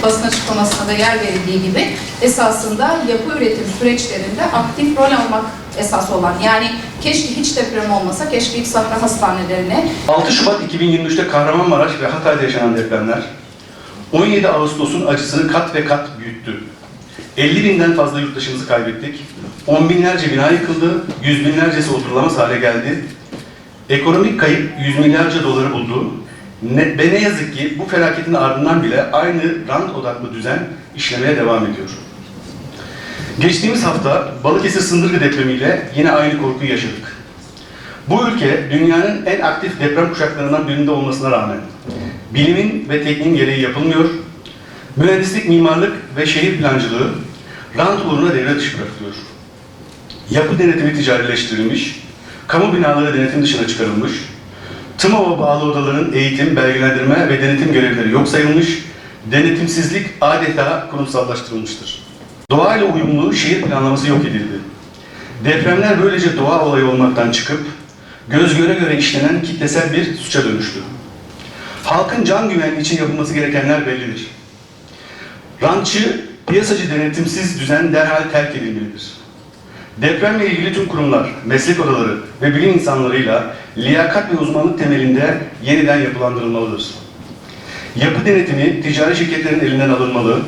basın açıklamasına da yer verildiği gibi esasında yapı üretim süreçlerinde aktif rol almak esas olan. Yani keşke hiç deprem olmasa, keşke hiç sahra hastanelerine. 6 Şubat 2023'te Kahramanmaraş ve Hatay'da yaşanan depremler 17 Ağustos'un acısını kat ve kat büyüttü. 50.000'den fazla yurttaşımızı kaybettik. 10 binlerce bina yıkıldı, yüz binlercesi oturulamaz hale geldi. Ekonomik kayıp yüz milyarca doları buldu. Ve ne yazık ki bu felaketin ardından bile aynı rant odaklı düzen işlemeye devam ediyor. Geçtiğimiz hafta Balıkesir Sındırgı depremiyle yine aynı korkuyu yaşadık. Bu ülke dünyanın en aktif deprem kuşaklarından birinde olmasına rağmen bilimin ve tekniğin gereği yapılmıyor, mühendislik, mimarlık ve şehir plancılığı rant uğruna devre dışı bırakılıyor. Yapı denetimi ticarileştirilmiş, kamu binaları denetim dışına çıkarılmış, TMOV'a bağlı odaların eğitim, belgelendirme ve denetim görevleri yok sayılmış, denetimsizlik adeta kurumsallaştırılmıştır. Doğayla uyumlu şehir planlaması yok edildi. Depremler böylece doğa olayı olmaktan çıkıp, göz göre göre işlenen kitlesel bir suça dönüştü. Halkın can güvenliği için yapılması gerekenler bellidir. Rantçı, piyasacı denetimsiz düzen derhal terk edilmelidir. Depremle ilgili tüm kurumlar, meslek odaları ve bilim insanlarıyla liyakat ve uzmanlık temelinde yeniden yapılandırılmalıdır. Yapı denetimi ticari şirketlerin elinden alınmalı,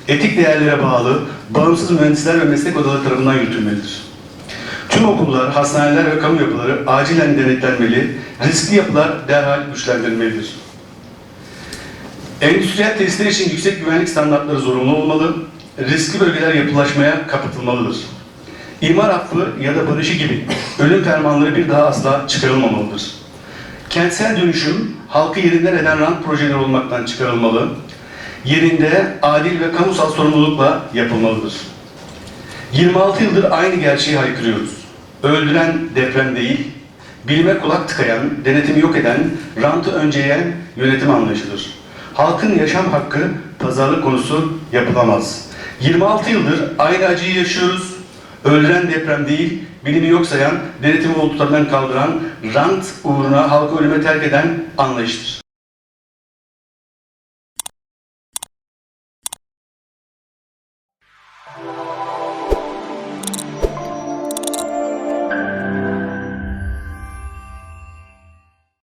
etik değerlere bağlı, bağımsız mühendisler ve meslek odaları tarafından yürütülmelidir. Tüm okullar, hastaneler ve kamu yapıları acilen denetlenmeli, riskli yapılar derhal güçlendirilmelidir. Endüstriyel tesisler için yüksek güvenlik standartları zorunlu olmalı, riskli bölgeler yapılaşmaya kapatılmalıdır. İmar affı ya da barışı gibi ölüm fermanları bir daha asla çıkarılmamalıdır. Kentsel dönüşüm, halkı yerinden eden rant projeleri olmaktan çıkarılmalı, yerinde adil ve kamusal sorumlulukla yapılmalıdır. 26 yıldır aynı gerçeği haykırıyoruz. Öldüren deprem değil, bilime kulak tıkayan, denetimi yok eden, rantı önceyen yönetim anlayışıdır. Halkın yaşam hakkı pazarlık konusu yapılamaz. 26 yıldır aynı acıyı yaşıyoruz. Öldüren deprem değil, bilimi yok sayan, denetimi ortadan kaldıran, rant uğruna halkı ölüme terk eden anlayıştır.